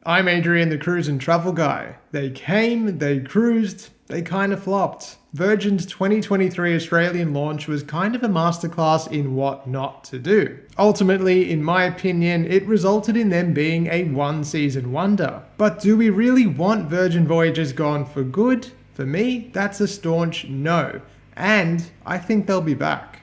I'm Adrian, the cruise and travel guy. They came, they cruised, they kind of flopped. Virgin's 2023 Australian launch was kind of a masterclass in what not to do. Ultimately, in my opinion, it resulted in them being a one-season wonder. But do we really want Virgin Voyages gone for good? For me, that's a staunch no. And I think they'll be back.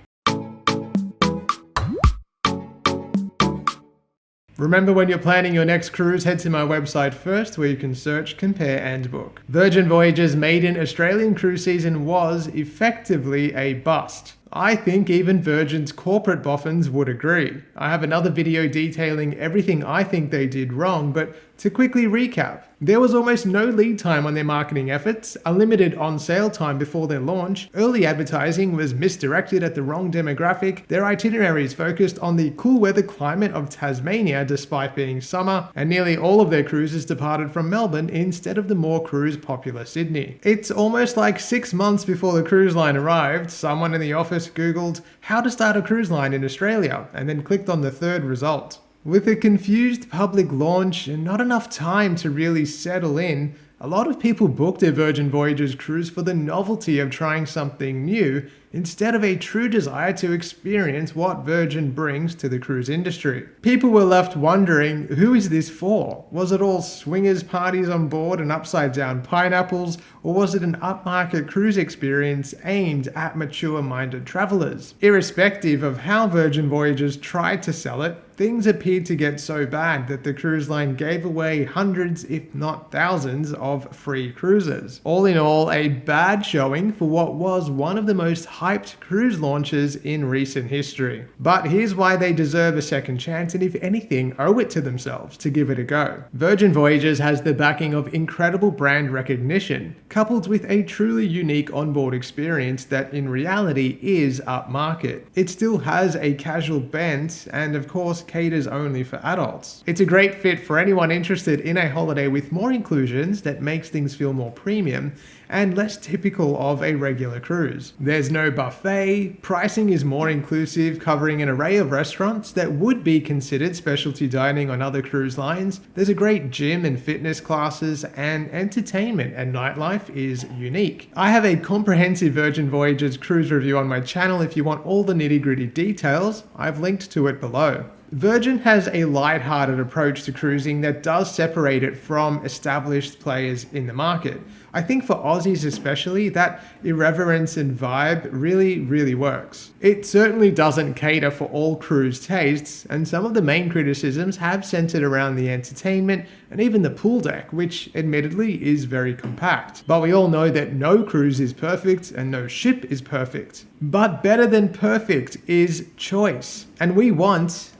Remember, when you're planning your next cruise, head to my website first where you can search, compare and book. Virgin Voyages' maiden Australian cruise season was effectively a bust. I think even Virgin's corporate boffins would agree. I have another video detailing everything I think they did wrong, but to quickly recap, there was almost no lead time on their marketing efforts, a limited on-sale time before their launch, early advertising was misdirected at the wrong demographic, their itineraries focused on the cool weather climate of Tasmania despite being summer, and nearly all of their cruises departed from Melbourne instead of the more cruise-popular Sydney. It's almost like 6 months before the cruise line arrived, someone in the office googled how to start a cruise line in Australia and then clicked on the third result. With a confused public launch and not enough time to really settle in, a lot of people booked a Virgin Voyages cruise for the novelty of trying something new instead of a true desire to experience what Virgin brings to the cruise industry. People were left wondering, who is this for? Was it all swingers parties on board and upside down pineapples, or was it an upmarket cruise experience aimed at mature-minded travelers? Irrespective of how Virgin Voyages tried to sell it, things appeared to get so bad that the cruise line gave away hundreds, if not thousands, of free cruises. All in all, a bad showing for what was one of the most hyped cruise launches in recent history. But here's why they deserve a second chance, and if anything, owe it to themselves to give it a go. Virgin Voyages has the backing of incredible brand recognition, coupled with a truly unique onboard experience that in reality is upmarket. It still has a casual bent, and of course caters only for adults. It's a great fit for anyone interested in a holiday with more inclusions that makes things feel more premium and less typical of a regular cruise. There's no buffet, pricing is more inclusive, covering an array of restaurants that would be considered specialty dining on other cruise lines. There's a great gym and fitness classes, and entertainment and nightlife is unique. I have a comprehensive Virgin Voyages cruise review on my channel if you want all the nitty-gritty details. I've linked to it below. Virgin has a light-hearted approach to cruising that does separate it from established players in the market. I think for Aussies especially, that irreverence and vibe really works. It certainly doesn't cater for all cruise tastes, and some of the main criticisms have centered around the entertainment and even the pool deck, which admittedly is very compact. But we all know that no cruise is perfect and no ship is perfect. But better than perfect is choice. And we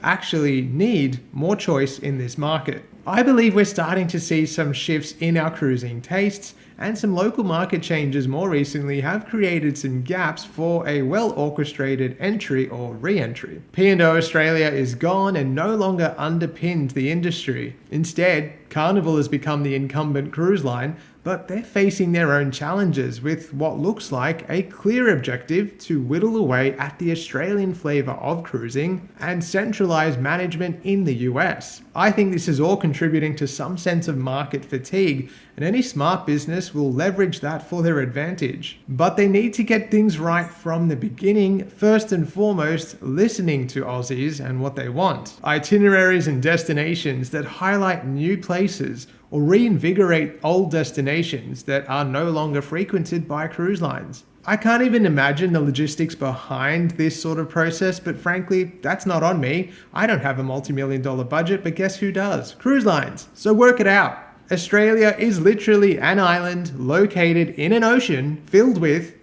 actually need more choice in this market. I believe we're starting to see some shifts in our cruising tastes, and some local market changes more recently have created some gaps for a well-orchestrated entry or re-entry. P&O Australia is gone and no longer underpins the industry. Instead, Carnival has become the incumbent cruise line, but they're facing their own challenges with what looks like a clear objective to whittle away at the Australian flavour of cruising and centralise management in the US. I think this is all contributing to some sense of market fatigue, and any smart business will leverage that for their advantage. But they need to get things right from the beginning, first and foremost listening to Aussies and what they want. Itineraries and destinations that highlight new places or reinvigorate old destinations that are no longer frequented by cruise lines. I can't even imagine the logistics behind this sort of process, but frankly, that's not on me. I don't have a multi-million-dollar budget, but guess who does? Cruise lines. So work it out. Australia is literally an island located in an ocean filled with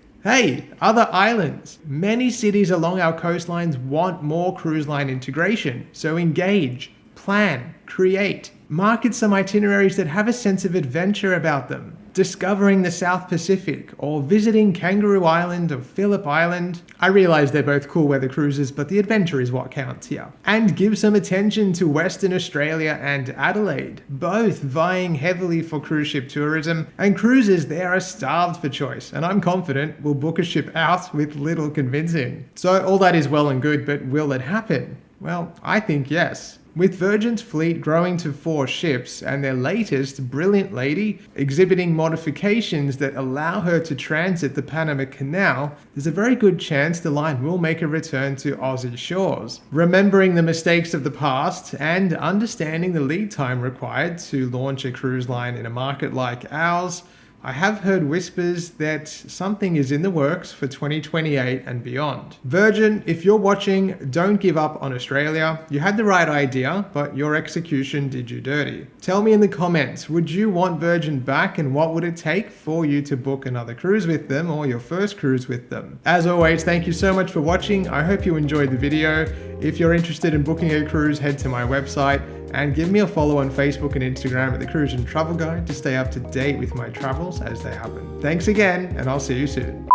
other islands. Many cities along our coastlines want more cruise line integration, so engage, plan, create. Market some itineraries that have a sense of adventure about them. Discovering the South Pacific, or visiting Kangaroo Island or Phillip Island. I realize they're both cool weather cruises, but the adventure is what counts here. And give some attention to Western Australia and Adelaide, both vying heavily for cruise ship tourism, and cruises there are starved for choice, and I'm confident we'll book a ship out with little convincing. So all that is well and good, but will it happen? Well, I think yes. With Virgin's fleet growing to 4 ships and their latest, Brilliant Lady, exhibiting modifications that allow her to transit the Panama Canal, there's a very good chance the line will make a return to Aussie shores. Remembering the mistakes of the past and understanding the lead time required to launch a cruise line in a market like ours, I have heard whispers that something is in the works for 2028 and beyond. Virgin, if you're watching, don't give up on Australia. You had the right idea, but your execution did you dirty. Tell me in the comments, would you want Virgin back and what would it take for you to book another cruise with them or your first cruise with them? As always, thank you so much for watching. I hope you enjoyed the video. If you're interested in booking a cruise, head to my website and give me a follow on Facebook and Instagram at the Cruise and Travel Guide to stay up to date with my travels as they happen. Thanks again, and I'll see you soon.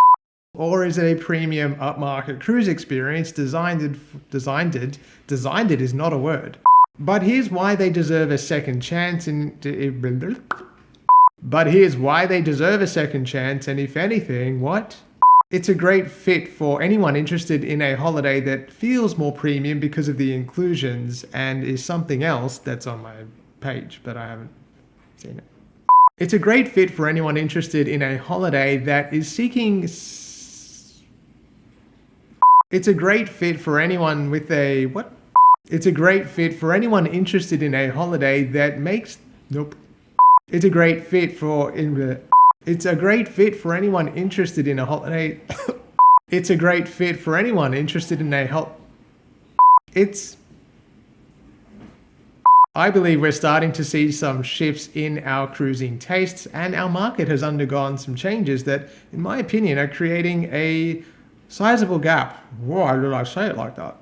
Or is it a premium upmarket cruise experience designed is not a word. But here's why they deserve a second chance and if anything, what? It's a great fit for anyone interested in a holiday that feels more premium because of the inclusions and is something else that's on my page, but I haven't seen it. It's a great fit for anyone interested in a holiday that is seeking... It's a great fit for anyone with a... What? It's a great fit for anyone interested in a holiday that makes... Nope. It's a great fit for... It's a great fit for anyone interested in a holiday. It's a great fit for anyone interested in a I believe we're starting to see some shifts in our cruising tastes, and our market has undergone some changes that, in my opinion, are creating a sizable gap. Whoa, did I say it like that?